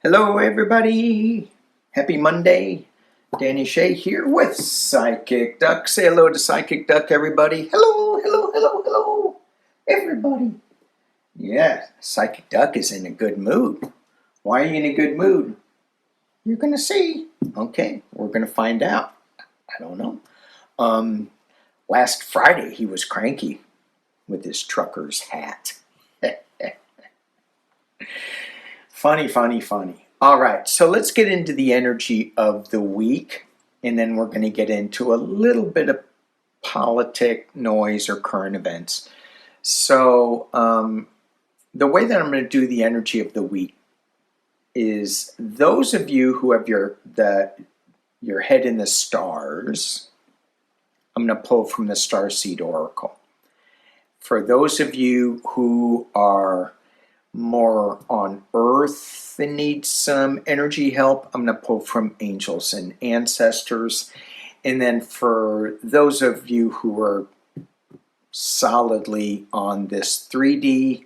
Hello everybody, happy Monday. Danny Shay here with Psychic Duck. Say hello to Psychic Duck, everybody. Hello, hello, hello, hello, everybody. Yeah, Psychic Duck is in a good mood. Why are you in a good mood? You're going to see. Okay, we're going to find out. I don't know. Last Friday he was cranky with his trucker's hat. Funny, funny, funny. All right, so let's get into the energy of the week, and then we're going to get into a little bit of politic noise or current events. So the way that I'm going to do the energy of the week is those of you who have your head in the stars, I'm going to pull from the Starseed Oracle. For those of you who are more on earth and need some energy help, I'm going to pull from angels and ancestors. And then for those of you who are solidly on this 3D,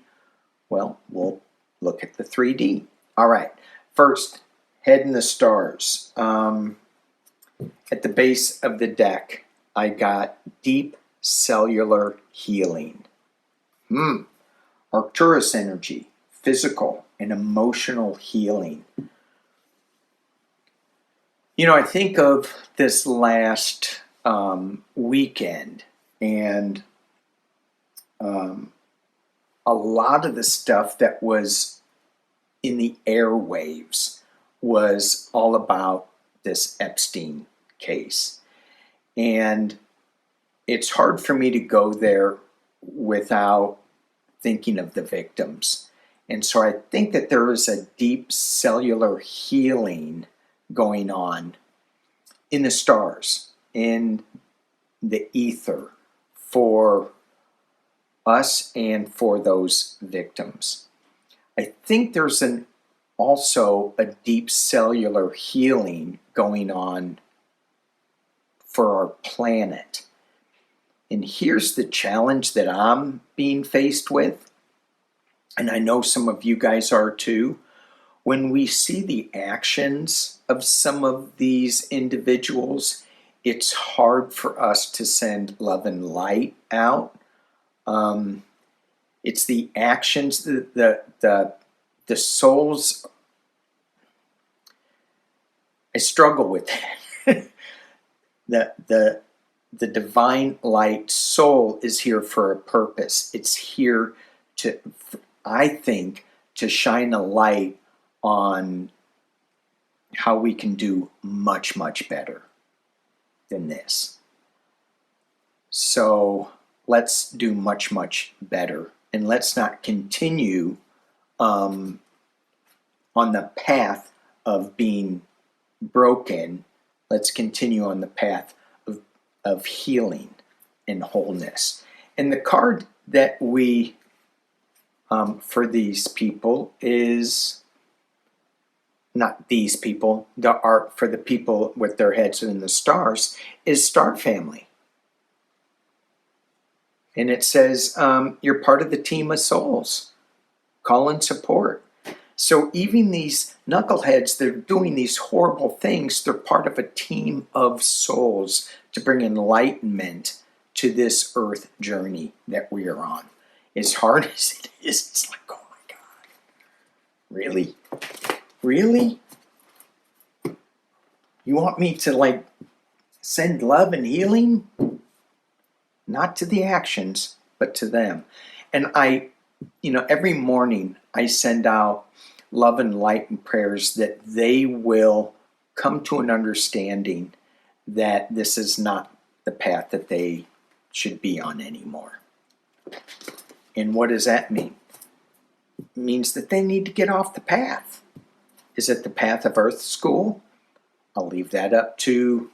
well, we'll look at the 3D. All right, first, head in the stars. At the base of the deck, I got deep cellular healing. Arcturus energy, physical and emotional healing. You know, I think of this last weekend, and a lot of the stuff that was in the airwaves was all about this Epstein case. And it's hard for me to go there without thinking of the victims. And so I think that there is a deep cellular healing going on in the stars, in the ether, for us and for those victims. I think there's also a deep cellular healing going on for our planet. And here's the challenge that I'm being faced with, and I know some of you guys are too. When we see the actions of some of these individuals, it's hard for us to send love and light out. It's the actions, the souls. I struggle with that. The divine light soul is here for a purpose. It's here to, I think, to shine a light on how we can do much, much better than this. So let's do much, much better. And let's not continue on the path of being broken. Let's continue on the path of healing and wholeness. And the card that we for these people is not these people, the art for the people with their heads in the stars is Star Family. And it says you're part of the team of souls. Call and support. So even these knuckleheads, they're doing these horrible things. They're part of a team of souls to bring enlightenment to this earth journey that we are on. As hard as it is, it's like, oh my God, really? Really? You want me to like send love and healing? Not to the actions, but to them. And every morning I send out love and light and prayers that they will come to an understanding that this is not the path that they should be on anymore. And what does that mean? It means that they need to get off the path. Is it the path of Earth School? I'll leave that up to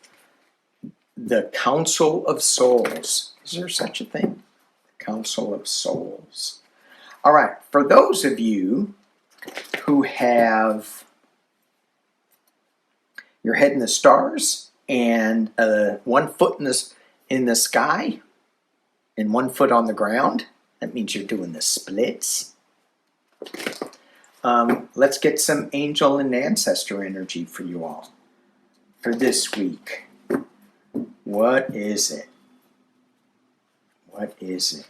the Council of Souls. Is there such a thing? Council of Souls. All right, for those of you who have your head in the stars and 1 foot in the sky and 1 foot on the ground, that means you're doing the splits. let's get some angel and ancestor energy for you all for this week. What is it? What is it?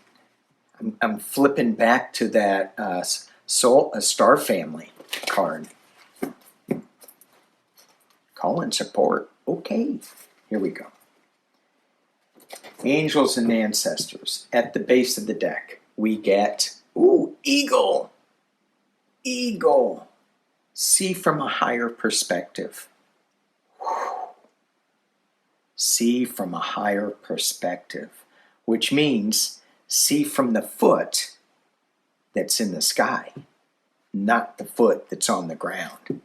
I'm flipping back to that Star Family card. Call and support. Okay, here we go. Angels and ancestors. At the base of the deck, we get, ooh, eagle. Eagle. See from a higher perspective. See from a higher perspective, which means see from the foot that's in the sky, not the foot that's on the ground.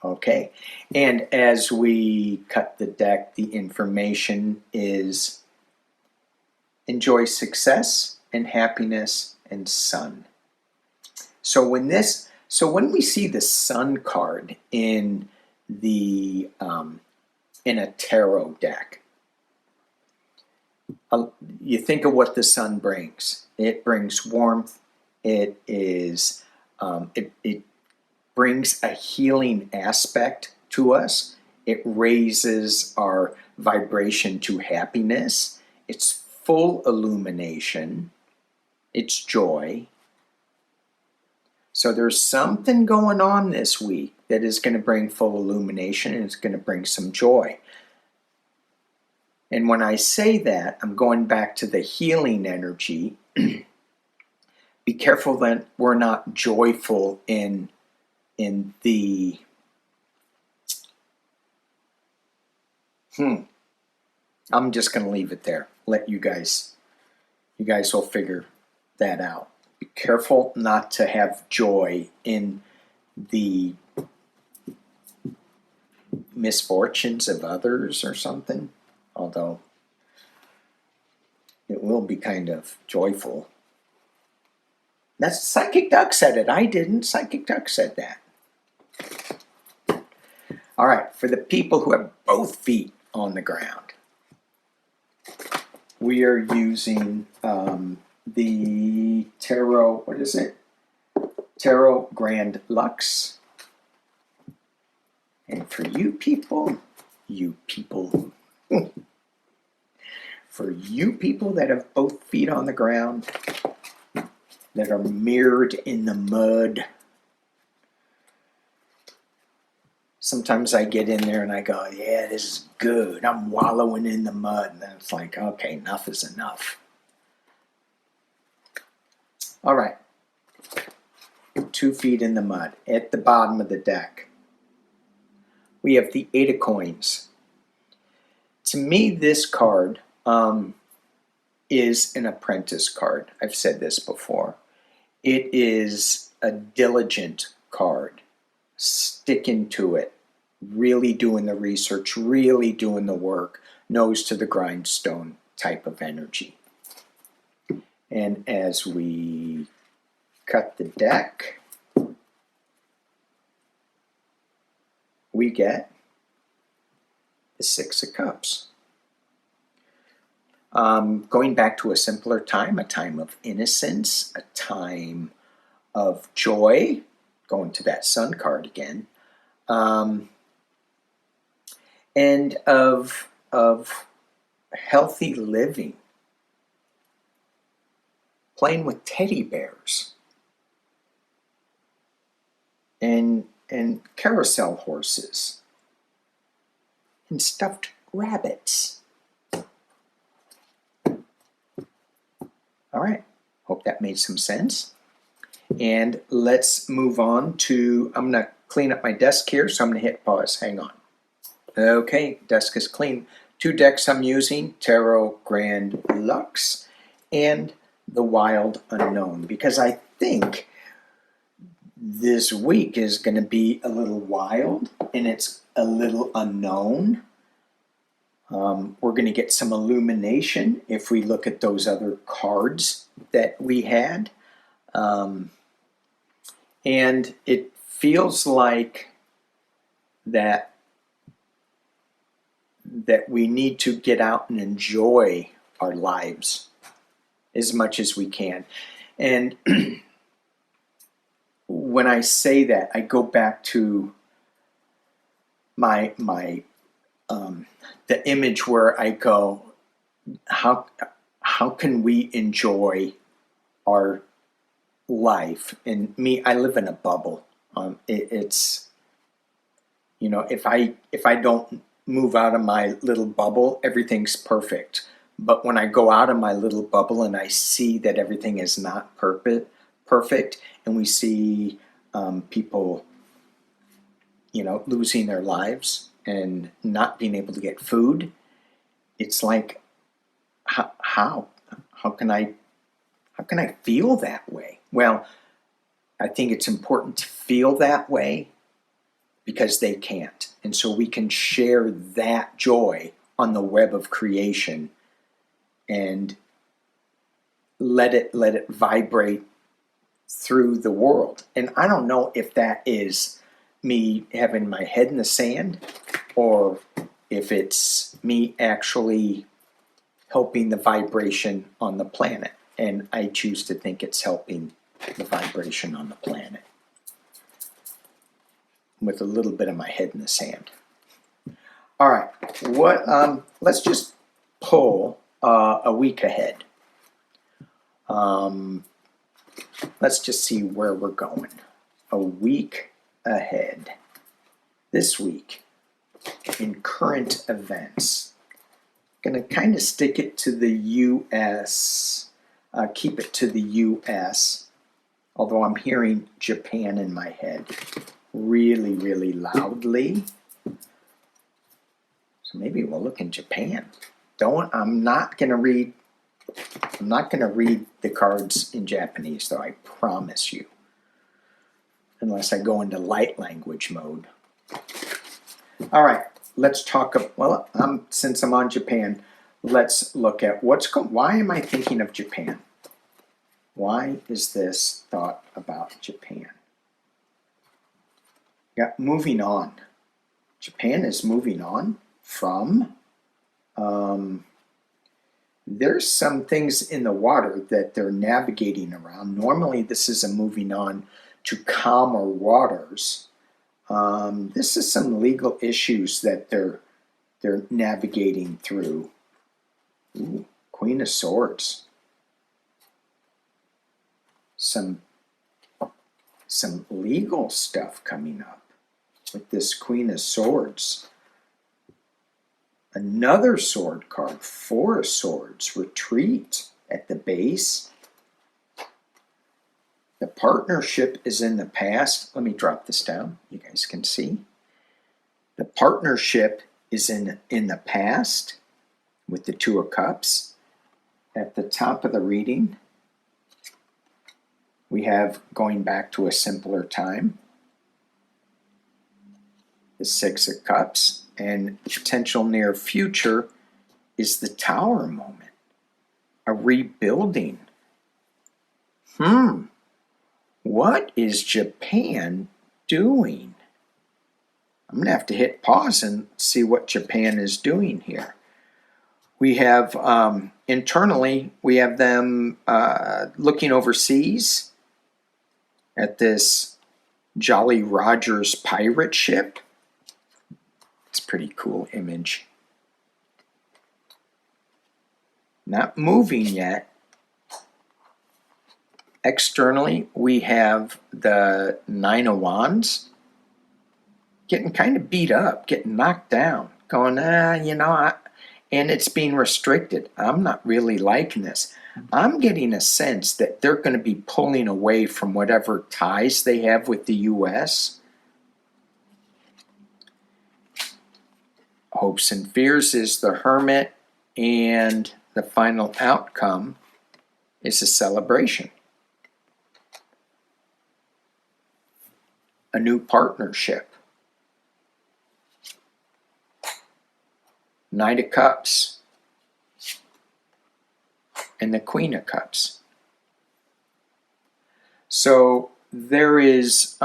Okay, and as we cut the deck, the information is enjoy success and happiness and sun. So when we see the sun card in the in a tarot deck, you think of what the sun brings. It brings warmth. It is it brings a healing aspect to us. It raises our vibration to happiness. It's full illumination. It's joy. So there's something going on this week that is going to bring full illumination, and it's going to bring some joy. And when I say that, I'm going back to the healing energy. Be careful that we're not joyful in the I'm just going to leave it there. Let you guys will figure that out. Be careful not to have joy in the misfortunes of others or something, although it will be kind of joyful. That's Psychic Duck said it. I didn't. Psychic Duck said that. All right, for the people who have both feet on the ground, we are using the Tarot, what is it? Tarot Grand Lux. And for you people, for you people that have both feet on the ground, that are mirrored in the mud. Sometimes I get in there and I go, yeah, this is good. I'm wallowing in the mud. And then it's like, okay, enough is enough. All right. 2 feet in the mud. At the bottom of the deck, we have the 8 of Coins. To me, this card is an apprentice card. I've said this before. It is a diligent card. Sticking to it. Really doing the research. Really doing the work. Nose to the grindstone type of energy. And as we cut the deck, we get the 6 of Cups. Going back to a simpler time, a time of innocence, a time of joy, going to that Sun card again, and of healthy living, playing with teddy bears, and carousel horses, and stuffed rabbits. All right, hope that made some sense. And let's move on to, I'm going to clean up my desk here, so I'm going to hit pause. Hang on. Okay, desk is clean. 2 decks I'm using, Tarot Grand Lux and the Wild Unknown, because I think this week is going to be a little wild and it's a little unknown. We're going to get some illumination if we look at those other cards that we had. And it feels like that we need to get out and enjoy our lives as much as we can. And when I say that, I go back to my the image where I go, how can we enjoy our life? And me, I live in a bubble. It's, you know, if I don't move out of my little bubble, everything's perfect. But when I go out of my little bubble and I see that everything is not perfect, and we see people, you know, losing their lives and not being able to get food, it's like, how can I feel that way? Well, I think it's important to feel that way because they can't. And so we can share that joy on the web of creation and let it vibrate through the world. And I don't know if that is me having my head in the sand or if it's me actually helping the vibration on the planet. And I choose to think it's helping the vibration on the planet with a little bit of my head in the sand. All right, let's just pull a week ahead. Let's just see where we're going. A week ahead. This week in current events. Going to kind of stick it to the U.S., keep it to the U.S., although I'm hearing Japan in my head really, really loudly. So maybe we'll look in Japan. I'm not going to read the cards in Japanese, though, I promise you. Unless I go into light language mode. All right, let's talk. Well, since I'm on Japan, let's look at why am I thinking of Japan? Why is this thought about Japan? Yeah, moving on. Japan is moving on from. There's some things in the water that they're navigating around. Normally, this is a moving on to calmer waters. This is some legal issues that they're navigating through. Ooh, Queen of Swords. Some legal stuff coming up with this Queen of Swords. Another sword card, Four of Swords, retreat at the base. The partnership is in the past. Let me drop this down. You guys can see. The partnership is in the past with the Two of Cups. At the top of the reading, we have going back to a simpler time. The Six of Cups. And potential near future is the Tower moment. A rebuilding. What is Japan doing? I'm going to have to hit pause and see what Japan is doing here. We have, internally, we have them looking overseas at this Jolly Rogers pirate ship. It's a pretty cool image. Not moving yet. Externally, we have the Nine of Wands getting kind of beat up, getting knocked down, going, and it's being restricted. I'm not really liking this. I'm getting a sense that they're going to be pulling away from whatever ties they have with the U.S. Hopes and Fears is the Hermit, and the final outcome is a celebration. A new partnership. Knight of Cups and the Queen of Cups. So there is,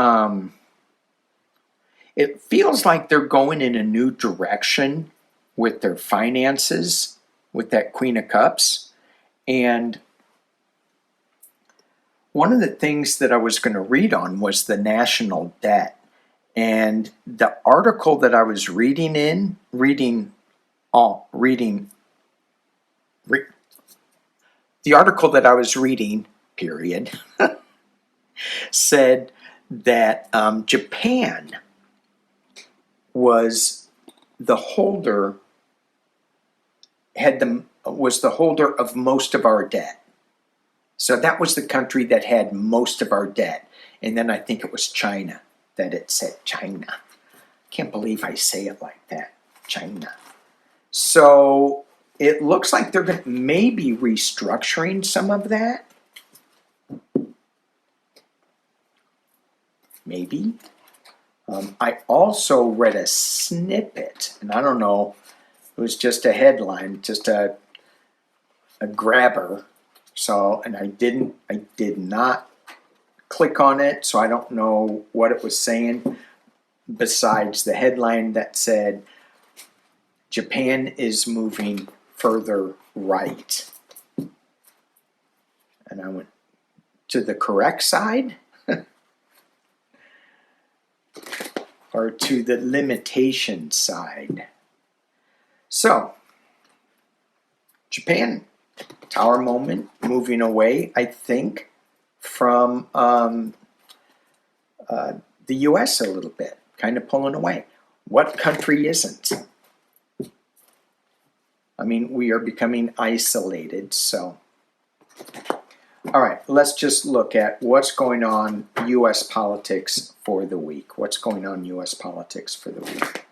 it feels like they're going in a new direction with their finances, with that Queen of Cups. And one of the things that I was going to read on was the national debt. And the article that I was reading, the article that I was reading, period, said that Japan was the holder of most of our debt. So that was the country that had most of our debt. And then I think it was China that it said China. Can't believe I say it like that, China. So it looks like they're going to maybe restructuring some of that. Maybe. I also read a snippet, and I don't know, it was just a headline, just a grabber. So, and I did not click on it, so I don't know what it was saying besides the headline that said Japan is moving further right. And I went to the correct side or to the limitation side. So, Japan, tower moment, moving away, I think, from the U.S. a little bit, kind of pulling away. What country isn't? I mean, we are becoming isolated, so. All right, let's just look at what's going on U.S. politics for the week. What's going on U.S. politics for the week?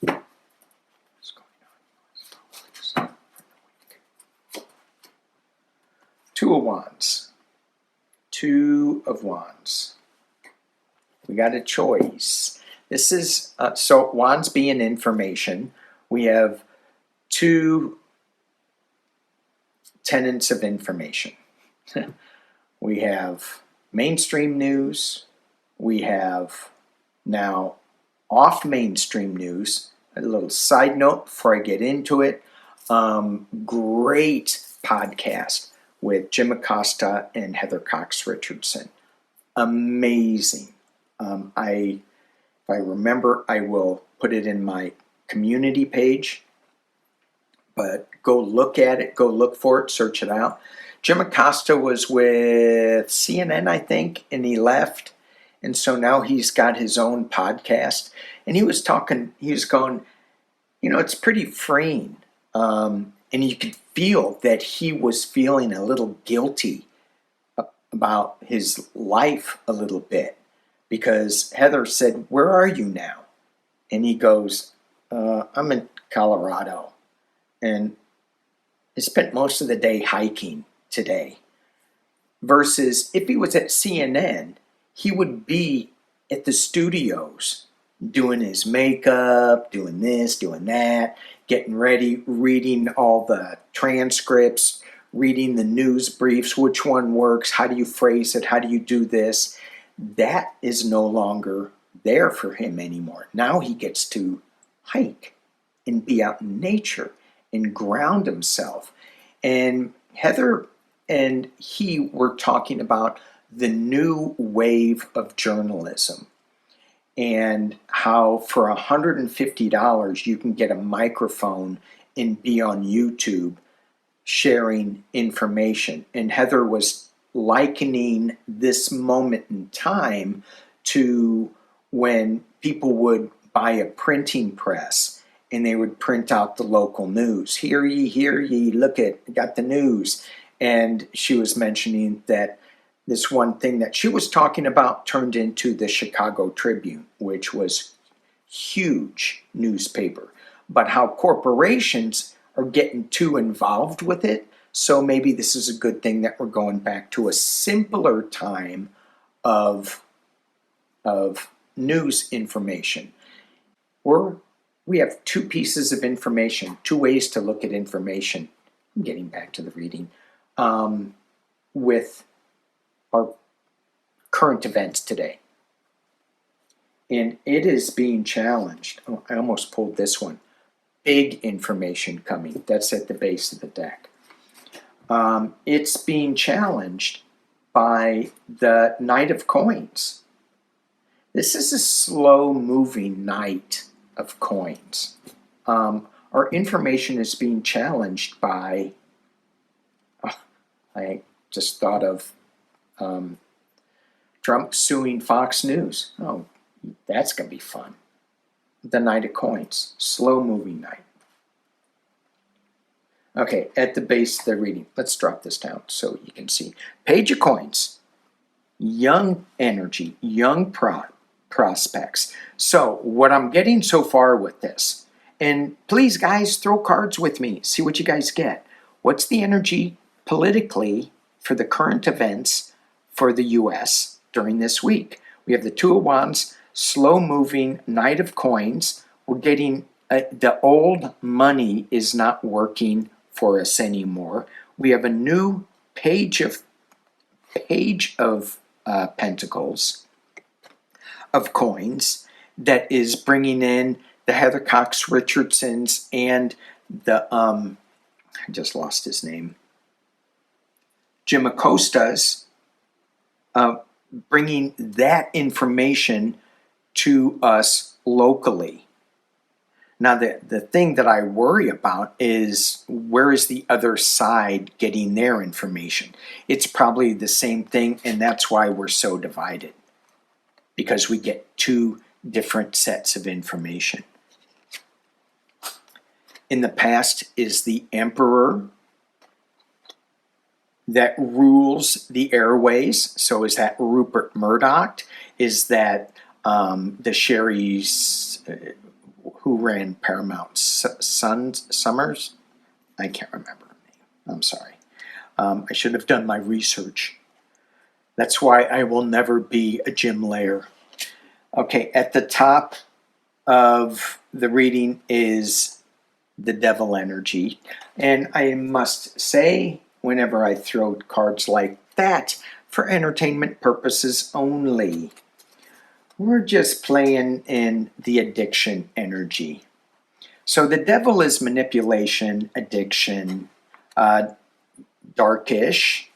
What's going on U.S. politics for the week? Two of Wands. Two of Wands. We got a choice. This is, so Wands being information. We have two tenets of information. We have mainstream news. We have now off mainstream news. A little side note before I get into it. Great podcast with Jim Acosta and Heather Cox Richardson. Amazing. If I remember, I will put it in my community page. But go look at it, go look for it, search it out. Jim Acosta was with CNN, I think, and he left. And so now he's got his own podcast. And he was going, it's pretty freeing. And you could feel that he was feeling a little guilty about his life a little bit. Because Heather said, "Where are you now?" And he goes, "I'm in Colorado. And I spent most of the day hiking today." Versus if he was at CNN, he would be at the studios doing his makeup, doing this, doing that, getting ready, reading all the transcripts, reading the news briefs, which one works, how do you phrase it, how do you do this. That is no longer there for him anymore. Now he gets to hike and be out in nature and ground himself. And Heather and he were talking about the new wave of journalism and how for $150 you can get a microphone and be on YouTube sharing information. And Heather was likening this moment in time to when people would buy a printing press and they would print out the local news. Hear ye, look at, got the news. And she was mentioning that this one thing that she was talking about turned into the Chicago Tribune, which was huge newspaper. But how corporations are getting too involved with it. So maybe this is a good thing that we're going back to a simpler time of news information. We have two pieces of information, two ways to look at information. I'm getting back to the reading. With our current events today. And it is being challenged. Oh, I almost pulled this one. Big information coming. That's at the base of the deck. it's being challenged by the Knight of Coins. This is a slow-moving Knight of Coins. Our information is being challenged by, I just thought of Trump suing Fox News. Oh, that's going to be fun. The Knight of Coins, slow-moving Knight. Okay, at the base of the reading, let's drop this down so you can see. Page of Coins, young energy, young prospects. So what I'm getting so far with this, and please guys, throw cards with me, see what you guys get. What's the energy politically for the current events for the US during this week? We have the Two of Wands, slow-moving Knight of Coins. We're getting the old money is not working for us anymore. We have a new page of Pentacles, of coins, that is bringing in the Heather Cox Richardsons and the I just lost his name, Jim Acosta's, bringing that information to us locally. Now, the thing that I worry about is, where is the other side getting their information? It's probably the same thing, and that's why we're so divided, because we get two different sets of information. In the past is the Emperor that rules the airways. So is that Rupert Murdoch? Is that the Sherry's... who ran Paramount? Summers? I can't remember her name. I'm sorry. I should have done my research. That's why I will never be a Jim Lair. Okay, at the top of the reading is the Devil energy. And I must say, whenever I throw cards like that, for entertainment purposes only. We're just playing in the addiction energy. So the Devil is manipulation, addiction, darkish.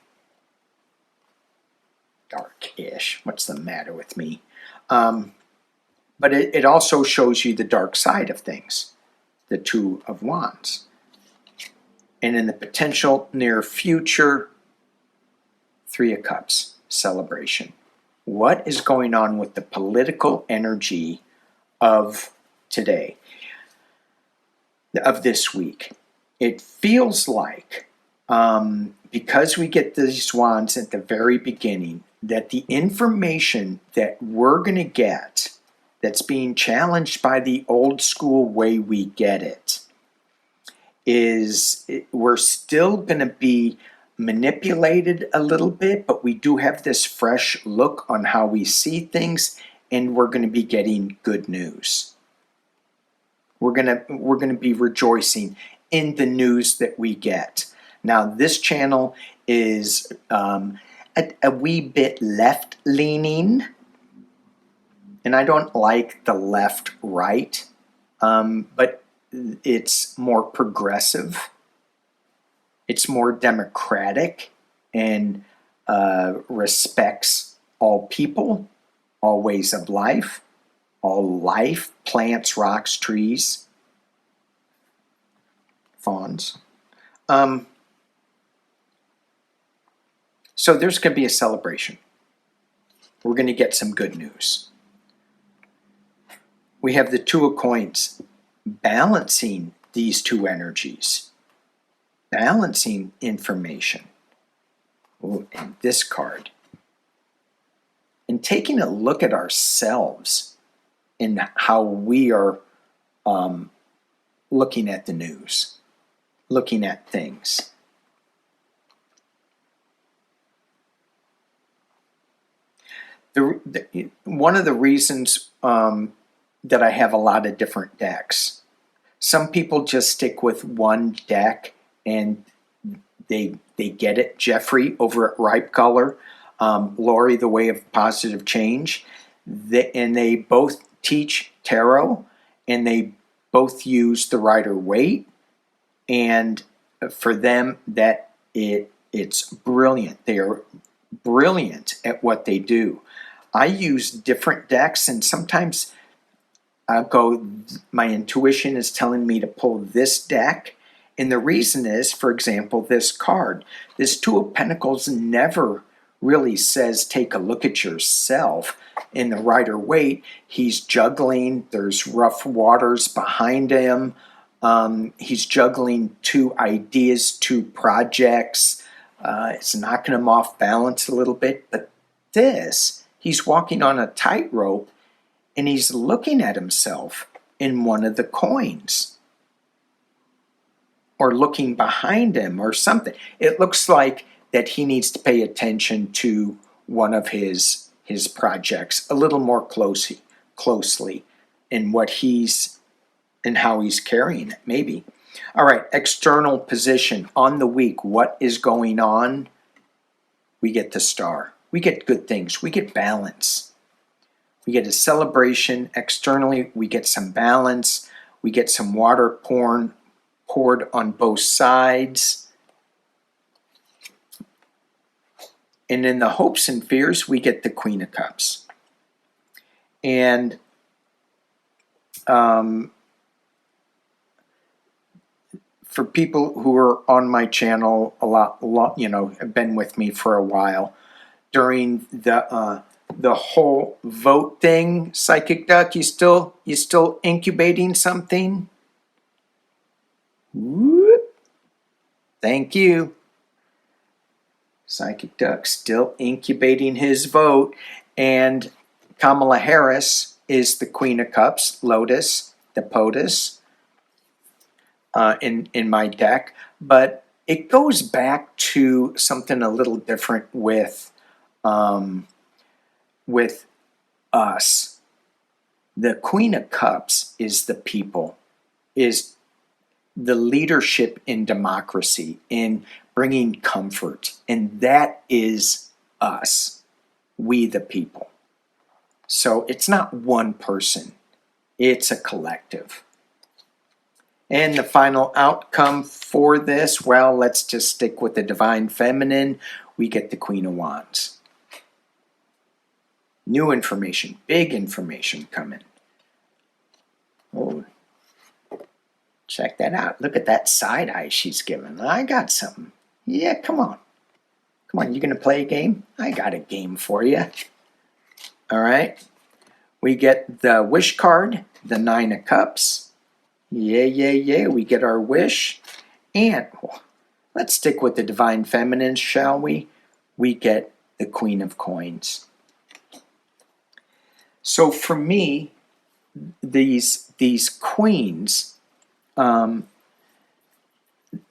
What's the matter with me? But it also shows you the dark side of things, the Two of Wands. And in the potential near future, Three of Cups, celebration. What is going on with the political energy of today, of this week? It feels like, because we get these wands at the very beginning, that the information that we're going to get that's being challenged by the old school way we get it is, we're still going to be manipulated a little bit, but we do have this fresh look on how we see things, and we're going to be getting good news. We're going to be rejoicing in the news that we get. Now, this channel is a wee bit left leaning, and I don't like the left right, but it's more progressive. It's more democratic and respects all people, all ways of life, all life, plants, rocks, trees, fawns. So there's going to be a celebration. We're going to get some good news. We have the Two of Coins balancing these two energies. Balancing information. Ooh, and this card. And taking a look at ourselves and how we are looking at the news, looking at things. One of the reasons that I have a lot of different decks, some people just stick with one deck and they get it. Jeffrey over at Ripe Color, Lori, The Way of Positive Change, and they both teach tarot, and they both use the Rider-Waite, and for them that it's brilliant. They are brilliant at what they do. I use different decks, and sometimes I'll go, my intuition is telling me to pull this deck. And the reason is, for example, this card. This Two of Pentacles never really says take a look at yourself. In the Rider-Waite, he's juggling. There's rough waters behind him. He's juggling two ideas, two projects. It's knocking him off balance a little bit. But this, he's walking on a tightrope, and he's looking at himself in one of the coins, or looking behind him or something. It looks like that he needs to pay attention to one of his projects a little more closely in what he's and how he's carrying it, maybe. All right, external position on the week. What is going on? We get the Star. We get good things. We get balance. We get a celebration. Externally, we get some balance. We get some water poured on both sides. And in the hopes and fears, we get the Queen of Cups. And for people who are on my channel a lot, you know, have been with me for a while, during the whole vote thing, Psychic Duck, you still incubating something? Whoop. Thank you. Psychic Duck still incubating his vote, and Kamala Harris is the Queen of Cups, Lotus, the POTUS, in my deck. But it goes back to something a little different with us. The Queen of Cups is the people, is the leadership in democracy, in bringing comfort, and that is us, we the people. So it's not one person, it's a collective. And the final outcome for this, well, let's just stick with the Divine Feminine. We get the Queen of Wands. New information, big information coming. Oh, check that out. Look at that side eye she's giving. I got something. Yeah, come on. Come on, you gonna play a game? I got a game for you. All right. We get the wish card, the Nine of Cups. Yeah. We get our wish. And let's stick with the Divine Feminine, shall we? We get the Queen of Coins. So for me, these queens,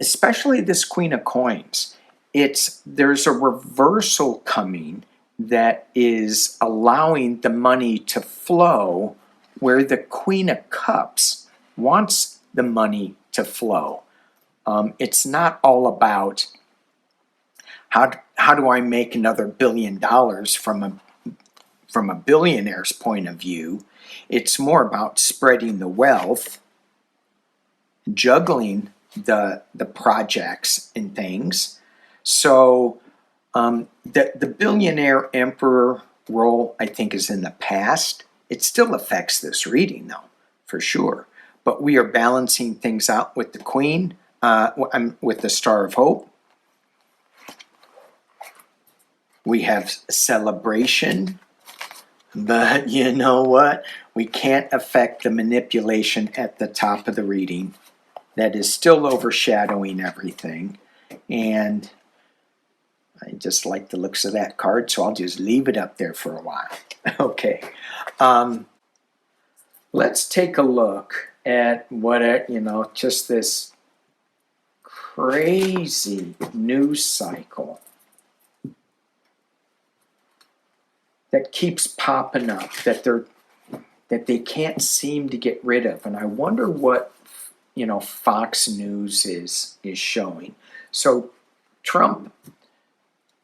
especially this Queen of Coins, there's a reversal coming that is allowing the money to flow where the Queen of Cups wants the money to flow. It's not all about how do I make another $1 billion from a billionaire's point of view. It's more about spreading the wealth, juggling the projects and things. So the billionaire emperor role, I think, is in the past. It still affects this reading, though, for sure. But we are balancing things out with the Queen, with the Star of Hope. We have celebration. But you know what? We can't affect the manipulation at the top of the reading. That is still overshadowing everything. And I just like the looks of that card, so I'll just leave it up there for a while. Okay. Let's take a look at what, just this crazy news cycle that keeps popping up, that they can't seem to get rid of. And I wonder what, Fox News is showing. So Trump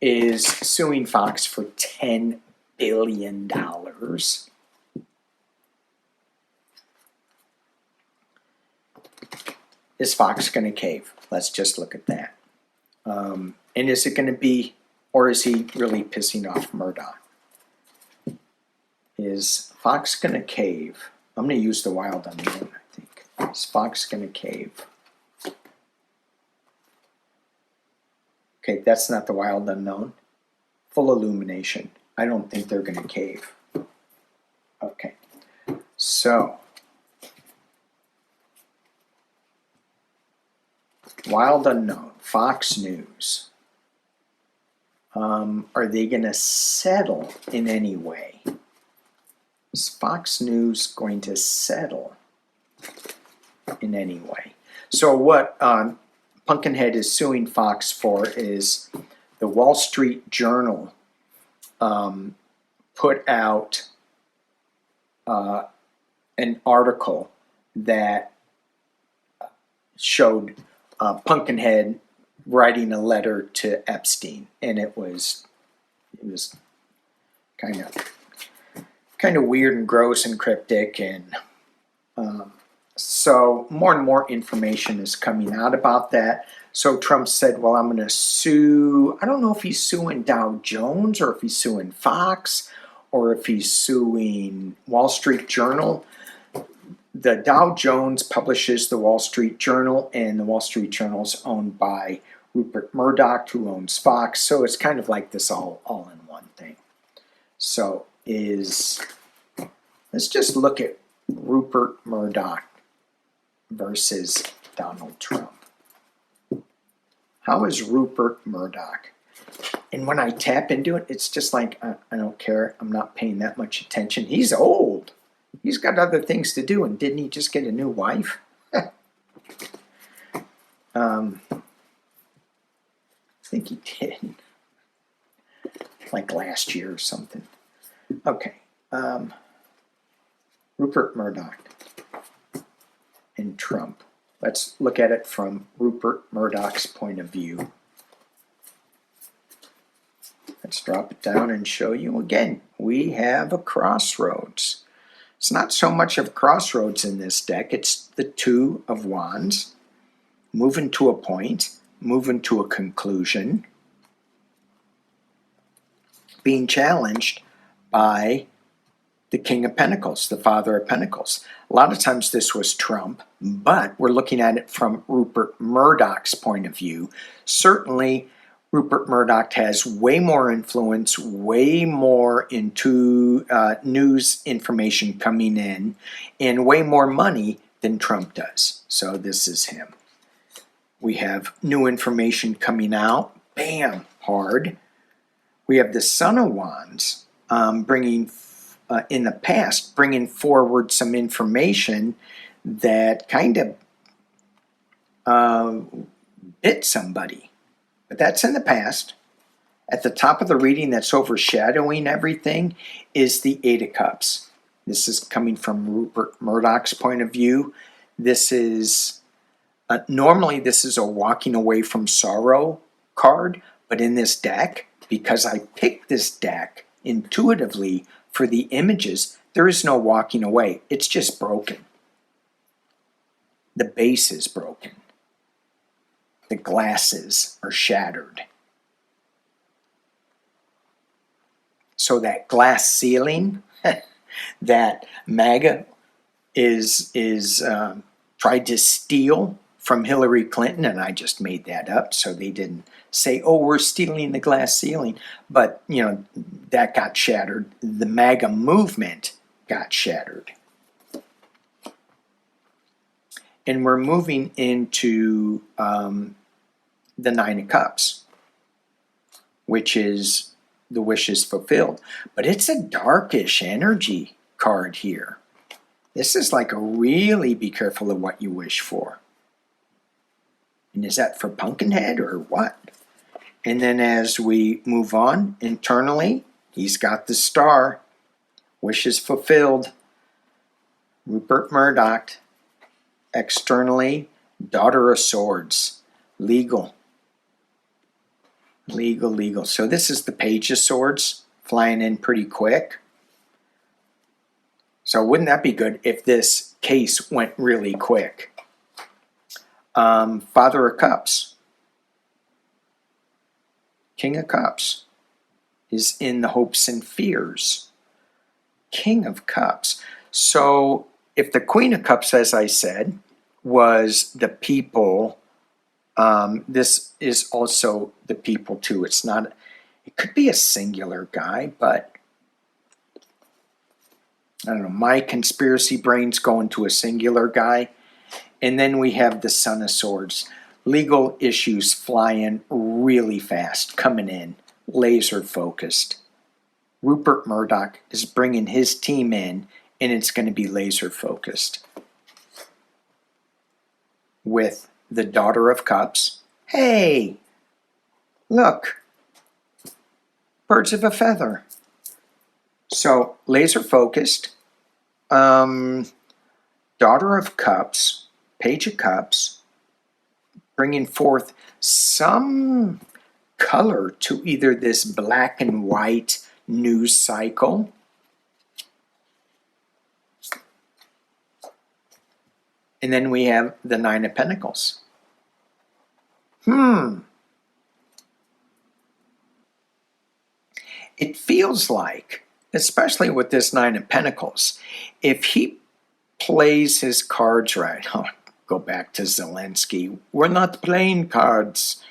is suing Fox for $10 billion. Is Fox going to cave? Let's just look at that. And is it going to be, or is he really pissing off Murdoch? Is Fox going to cave? I'm going to use the wild unknown, I think. Is Fox going to cave? Okay, that's not the wild unknown. Full illumination. I don't think they're going to cave. Okay, so wild unknown, Fox News. Are they going to settle in any way? Is Fox News going to settle in any way? So what Pumpkinhead is suing Fox for is the Wall Street Journal put out an article that showed Pumpkinhead writing a letter to Epstein, and it was kind of weird and gross and cryptic, and so more and more information is coming out about that. So Trump said, well, I'm going to sue. I don't know if he's suing Dow Jones or if he's suing Fox or if he's suing Wall Street Journal. The Dow Jones publishes the Wall Street Journal, and the Wall Street Journal is owned by Rupert Murdoch, who owns Fox. So it's kind of like this all in one thing. So let's just look at Rupert Murdoch versus Donald Trump. How is Rupert Murdoch? And when I tap into it, it's just like, I don't care. I'm not paying that much attention. He's old. He's got other things to do. And didn't he just get a new wife? I think he did. Like last year or something. Okay. Rupert Murdoch and Trump. Let's look at it from Rupert Murdoch's point of view. Let's drop it down and show you again. We have a crossroads. It's not so much of a crossroads in this deck. It's the Two of Wands. Moving to a point. Moving to a conclusion. Being challenged by the King of Pentacles, the Father of Pentacles. A lot of times this was Trump, but we're looking at it from Rupert Murdoch's point of view. Certainly, Rupert Murdoch has way more influence, way more into news information coming in, and way more money than Trump does. So this is him. We have new information coming out, bam, hard. We have the Son of Wands bringing in the past, bringing forward some information that kind of bit somebody. But that's in the past. At the top of the reading that's overshadowing everything is the Eight of Cups. This is coming from Rupert Murdoch's point of view. This is, normally this is a walking away from sorrow card, but in this deck, because I picked this deck intuitively for the images, there is no walking away. It's just broken. The base is broken. The glasses are shattered. So that glass ceiling that MAGA is tried to steal from Hillary Clinton, and I just made that up so they didn't say, oh, we're stealing the glass ceiling. But, you know, that got shattered. The MAGA movement got shattered. And we're moving into the Nine of Cups, which is the wishes fulfilled. But it's a darkish energy card here. This is like a really be careful of what you wish for. And is that for Pumpkinhead or what? And then as we move on internally, he's got the Star. Wishes fulfilled. Rupert Murdoch. Externally, Daughter of Swords. Legal. Legal. So this is the Page of Swords flying in pretty quick. So wouldn't that be good if this case went really quick? Father of Cups. King of Cups is in the hopes and fears. King of Cups. So if the Queen of Cups, as I said, was the people, this is also the people too. It's not, it could be a singular guy, but I don't know, my conspiracy brain's going to a singular guy. And then we have the Son of Swords. Legal issues flying really fast, coming in, laser focused. Rupert Murdoch is bringing his team in, and it's going to be laser focused. With the Daughter of Cups. Hey, look, birds of a feather. So laser focused. Daughter of Cups, Page of Cups, bringing forth some color to either this black and white news cycle, and then we have the Nine of Pentacles. It feels like, especially with this Nine of Pentacles, if he plays his cards right, go back to Zelensky, we're not playing cards.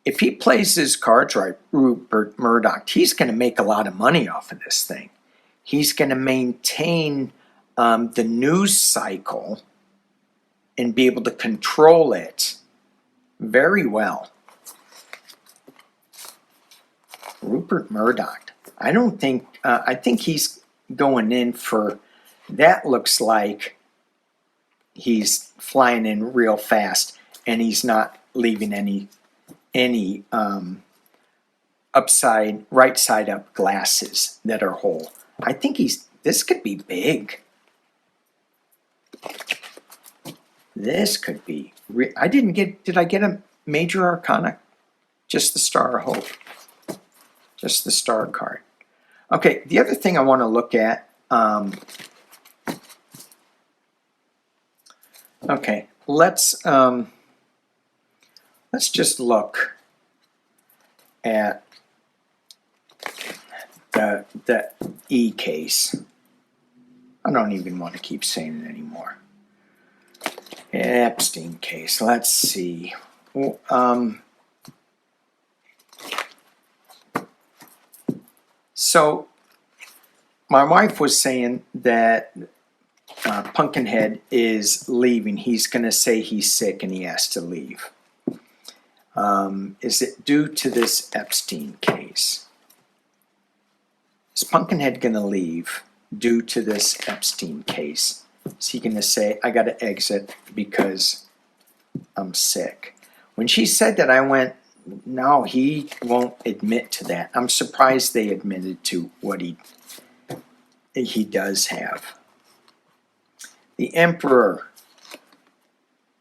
If he plays his cards right, Rupert Murdoch, he's going to make a lot of money off of this thing. He's going to maintain the news cycle and be able to control it very well. Rupert Murdoch, I don't think, I think he's going in for, that looks like he's flying in real fast and he's not leaving any upside, right side up glasses that are whole. I think this could be big. This could be, did I get a major arcana? Just the Star of Hope. Just the Star card. Okay, the other thing I want to look at, okay, let's just look at the E case. I don't even want to keep saying it anymore. Epstein case. Let's see. So my wife was saying that Pumpkinhead is leaving. He's going to say he's sick and he has to leave. Is it due to this Epstein case? Is Pumpkinhead going to leave due to this Epstein case? Is he going to say, I got to exit because I'm sick? When she said that, I went, no, he won't admit to that. I'm surprised they admitted to what he does have. The Emperor.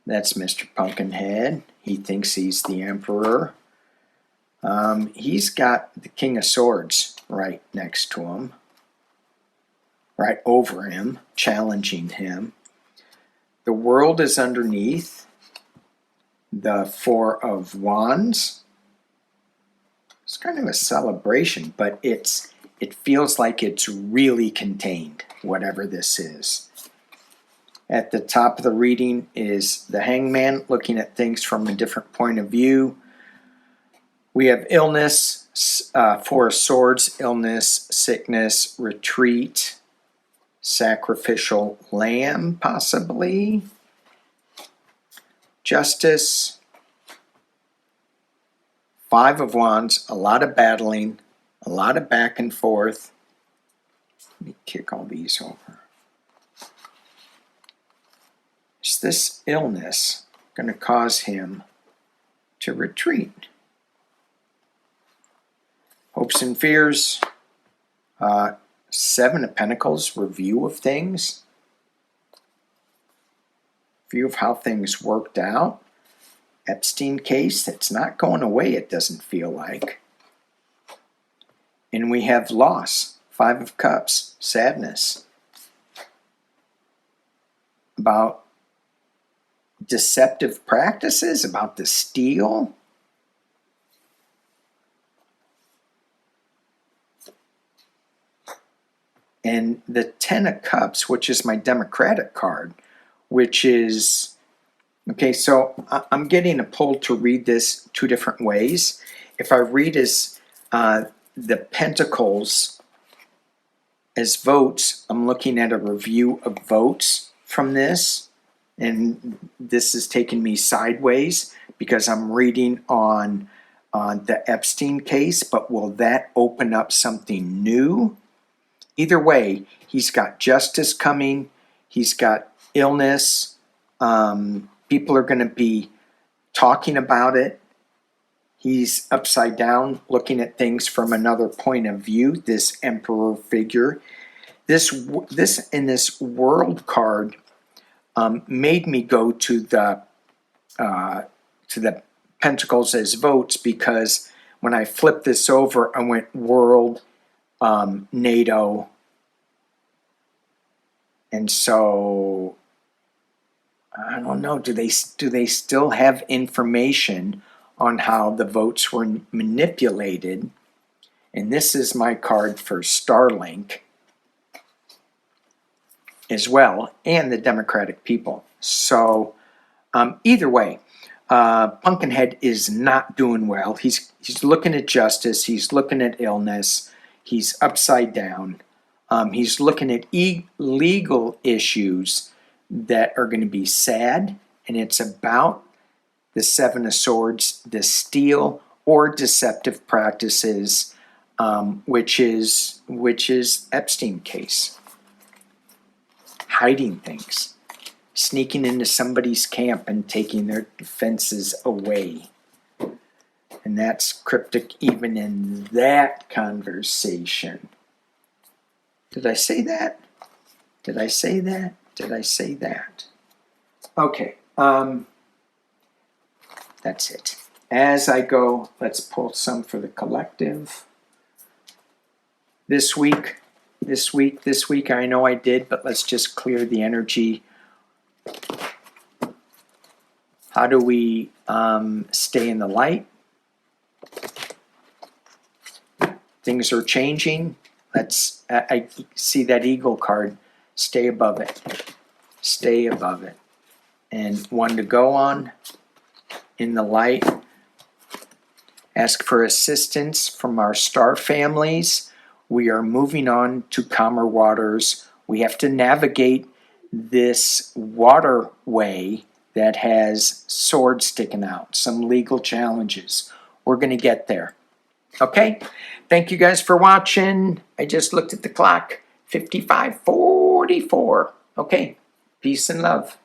That's Mr. Pumpkinhead. He thinks he's the Emperor. He's got the King of Swords right next to him. Right over him, challenging him. The World is underneath. The Four of Wands. It's kind of a celebration, but it feels like it's really contained, whatever this is. At the top of the reading is the Hangman, looking at things from a different point of view. We have illness, Four of Swords, illness, sickness, retreat, sacrificial lamb, possibly. Justice, Five of Wands, a lot of battling, a lot of back and forth. Let me kick all these over. Is this illness going to cause him to retreat? Hopes and fears. Seven of Pentacles, review of things. View of how things worked out. Epstein case, that's not going away, it doesn't feel like. And we have loss. Five of Cups, sadness. About deceptive practices, about the steal. And the Ten of Cups, which is my Democratic card, which is, okay, so I'm getting a pull to read this two different ways. If I read as the Pentacles as votes, I'm looking at a review of votes from this. And this is taking me sideways because I'm reading on the Epstein case, but will that open up something new? Either way, he's got justice coming. He's got illness. People are going to be talking about it. He's upside down, looking at things from another point of view, this emperor figure. This world card made me go to the Pentacles as votes, because when I flipped this over, I went world, NATO, and so I don't know. Do they still have information on how the votes were manipulated? And this is my card for Starlink as well, and the Democratic people. So either way, Pumpkinhead is not doing well. He's looking at justice. He's looking at illness. He's upside down. He's looking at legal issues that are going to be sad, and it's about the Seven of Swords, the steal or deceptive practices, which is Epstein case. Hiding things, sneaking into somebody's camp and taking their defenses away. And that's cryptic even in that conversation. Did I say that? Did I say that? Did I say that? Okay, that's it. As I go, let's pull some for the collective. This week, I know I did, but let's just clear the energy. How do we stay in the light? Things are changing. I see that eagle card. Stay above it. Stay above it. And one to go on in the light. Ask for assistance from our star families. We are moving on to calmer waters. We have to navigate this waterway that has swords sticking out, some legal challenges. We're going to get there. Okay? Thank you guys for watching. I just looked at the clock. 55:44. Okay. Peace and love.